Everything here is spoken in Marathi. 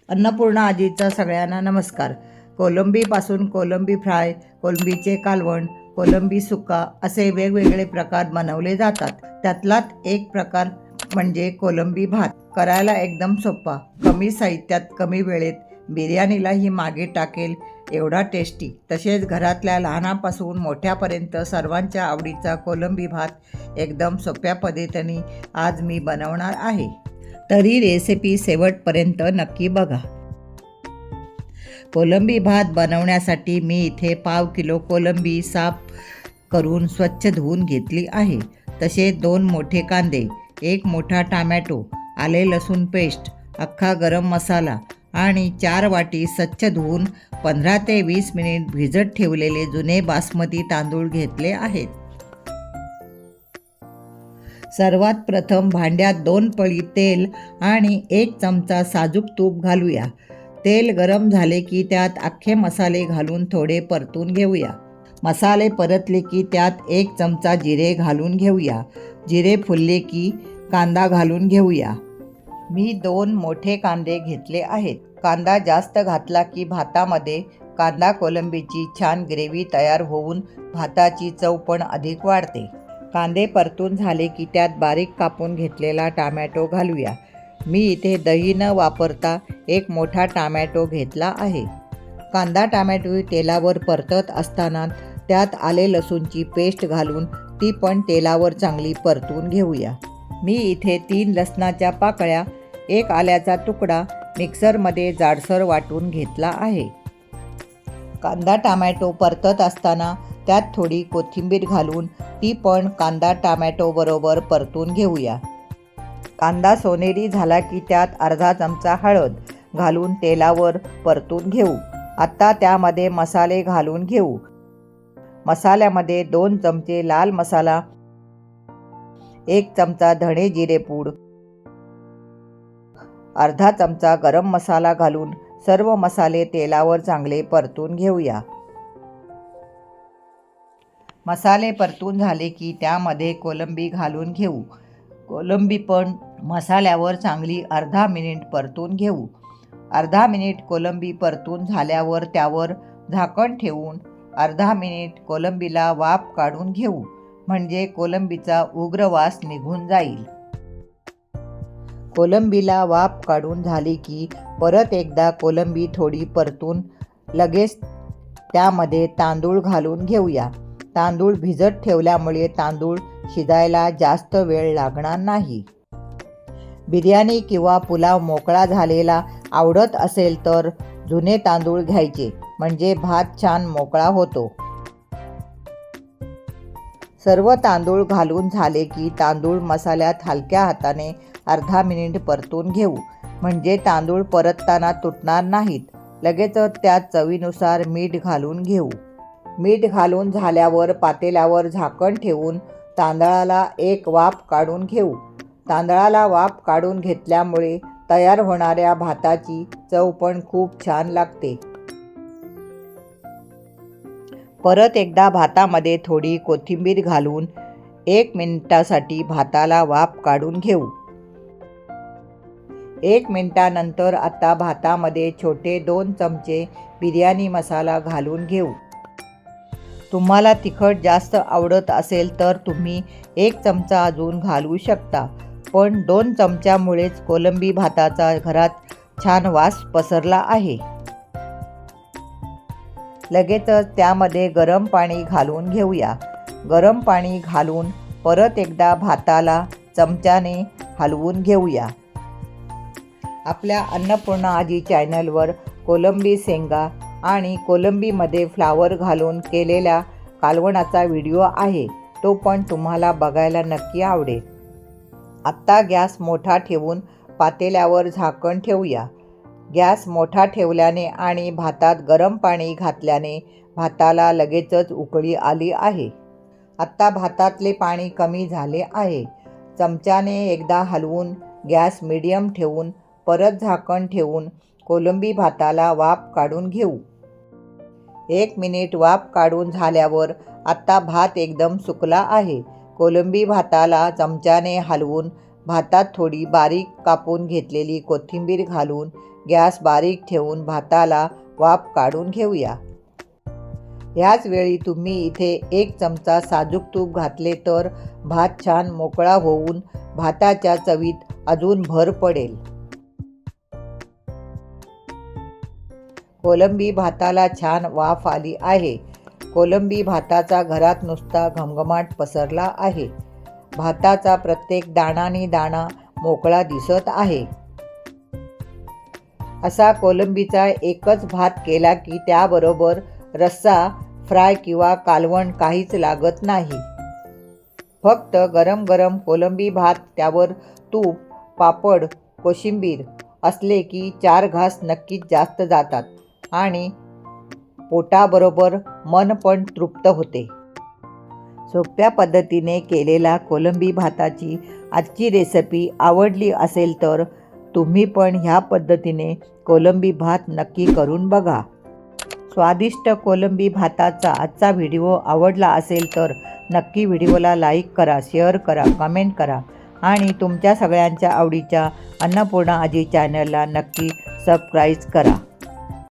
अन्नपूर्णा आजीचा सगळ्यांना नमस्कार. कोलंबीपासून कोलंबी फ्राय, कोलंबीचे कालवण, कोलंबी सुक्का असे वेगवेगळे प्रकार बनवले जातात. त्यातलाच एक प्रकार म्हणजे कोलंबी भात. करायला एकदम सोपा, कमी साहित्यात कमी वेळेत, बिर्याणीलाही मागे टाकेल एवढा टेस्टी. तसेच घरातल्या लहानापासून मोठ्यापर्यंत सर्वांच्या आवडीचा कोलंबी भात एकदम सोप्या पद्धतीने आज मी बनवणार आहे. तरी रेसिपी शेवटपर्यंत नक्की बघा. कोलंबी भात बनवण्यासाठी मी इथे 1/2 किलो कोलंबी साफ करून स्वच्छ धुवून घेतली आहे. तसेच 2 मोठे कांदे, 1 मोठा टोमॅटो, आले लसूण पेस्ट, अख्खा गरम मसाला आणि 4 वाटी स्वच्छ धुवून 15 ते 20 मिनिट भिजत ठेवलेले जुने बासमती तांदूळ घेतले आहेत. सर्वात प्रथम भांड्यात 2 पळी तेल आणि 1 चमचा साजूक तूप घालूया. तेल गरम झाले की त्यात अख्खे मसाले घालून थोडे परतून घेऊया. मसाले परतले की त्यात 1 चमचा जिरे घालून घेऊया. जिरे फुलले की कांदा घालून घेऊया. मी 2 मोठे कांदे घेतले आहेत. कांदा जास्त घातला की भातामध्ये कांदा कोलंबीची छान ग्रेव्ही तयार होऊन भाताची चव पण अधिक वाढते. कांदे परतून झाले की त्यात बारीक कापून घेतलेला टोमॅटो घालूया. मी इथे दही न वापरता 1 मोठा टोमॅटो घेतला आहे. कांदा टोमॅटो तेलावर परतत असताना त्यात आले लसूणची पेस्ट घालून ती पण तेलावर चांगली परतून घेऊया. मी इथे 3 लसणाच्या पाकळ्या, 1 आल्याचा तुकडा मिक्सरमध्ये जाडसर वाटून घेतला आहे. कांदा टोमॅटो परतत असताना त्यात थोडी कोथिंबीर घालून ती पण कांदा टोमॅटो बरोबर परतून घेऊया. कांदा सोनेरी झाला की त्यात अर्धा चमचा हळद घालून तेलावर परतून घेऊ. आता त्यामध्ये मसाले घालून घेऊ. मसाल्यामध्ये 2 चमचे लाल मसाला, 1 चमचा धणे जिरे पूड, अर्धा चमचा गरम मसाला घालून सर्व मसाले तेलावर चांगले परतून घेऊया. मसाले परतून झाले की त्यामध्ये कोलंबी घालून घेऊ. कोलंबी पण मसाल्यावर चांगली अर्धा मिनिट परतून घेऊ. अर्धा मिनिट कोलंबी परतून झाल्यावर त्यावर झाकण ठेवून अर्धा मिनिट कोलंबीला वाफ काढून घेऊ, म्हणजे कोलंबीचा उग्र वास निघून जाईल. कोलंबीला वाफ काढून झाली की परत एकदा कोलंबी थोडी परतून लगेच त्यामध्ये तांदूळ घालून घेऊया. तांदूळ भिजत ठेवल्यामुळे तांदूळ शिजायला जास्त वेळ लागणार नाही. बिर्याणी किंवा पुलाव मोकळा झालेला आवडत असेल तर जुने तांदूळ घ्यायचे, म्हणजे भात छान मोकळा होतो. सर्व तांदूळ घालून झाले की तांदूळ मसाल्यात हलक्या हाताने अर्धा मिनिट परतून घेऊ, म्हणजे तांदूळ परतताना तुटणार नाहीत. लगेचच त्यात चवीनुसार मीठ घालून घेऊ. मीठ घालून झाल्यावर पातेल्यावर झाकण ठेवून तांदळाला 1 वाफ काढून घेऊ. तांदळाला वाफ काढून घेतल्यामुळे तयार होणाऱ्या भाताची चव पण खूप छान लागते. परत एकदा भातामध्ये थोडी कोथिंबीर घालून 1 मिनिटासाठी भाताला वाफ काढून घेऊ. 1 मिनिटानंतर आता भातामध्ये छोटे 2 चमचे बिर्याणी मसाला घालून घेऊ. तुम्हाला तिखट जास्त आवडत असेल तर तुम्ही 1 चमचा अजून घालू शकता, पण 2 चमच्यामुळेच कोलंबी भाताचा घरात छान वास पसरला आहे. लगेचच त्यामध्ये गरम पाणी घालून घेऊया. गरम पाणी घालून परत एकदा भाताला चमच्याने हलवून घेऊया. आपल्या अन्नपूर्णा आजी चॅनलवर कोलंबी शेंगा आणि कोलंबीमध्ये फ्लावर घालून केलेल्या कालवणाचा व्हिडिओ आहे, तो पण तुम्हाला बघायला नक्की आवडेल. आत्ता गॅस मोठा ठेवून पातेल्यावर झाकण ठेवूया. गॅस मोठा ठेवल्याने आणि भातात गरम पाणी घातल्याने भाताला लगेचच उकळी आली आहे. आत्ता भातातले पाणी कमी झाले आहे. चमच्याने एकदा हलवून गॅस मीडियम ठेवून परत झाकण ठेवून कोलंबी भाताला वाफ काढून घेऊ. 1 मिनिट वाफ काढून झाल्यावर आत्ता भात एकदम सुकला आहे. कोलंबी भाताला चमच्याने हलवून भातात थोडी बारीक कापून घेतलेली कोथिंबीर घालून गॅस बारीक ठेवून भाताला वाफ काढून घेऊया. ह्याच वेळी तुम्ही इथे 1 चमचा साजूक तूप घातले तर भात छान मोकळा होऊन भाताच्या चवीत अजून भर पडेल. कोलंबी भाताला छान वाफ आली आहे. कोलंबी भाताचा घरात नुसता घमघमाट पसरला आहे. भाताचा प्रत्येक दाणानी दाणा मोकळा दिसत आहे. असा कोलंबीचा एकच भात केला की त्याबरोबर रस्सा, फ्राय किंवा कालवण काहीच लागत नाही. फक्त गरम गरम कोलंबी भात, त्यावर तूप, पापड, कोशिंबीर असले की 4 घास नक्कीच जास्त जातात आणि पोटाबरोबर मन पण तृप्त होते. सोप्या पद्धतीने केलेला कोलंबी भाताची आजची रेसिपी आवडली असेल तर तुम्ही पण ह्या पद्धतीने कोलंबी भात नक्की करून बघा. स्वादिष्ट कोलंबी भाताचा आजचा व्हिडिओ आवडला असेल तर नक्की व्हिडिओला लाईक करा, शेअर करा, कमेंट करा आणि तुमच्या सगळ्यांच्या आवडीच्या अन्नपूर्णा आजी चॅनलला नक्की सबस्क्राईब करा.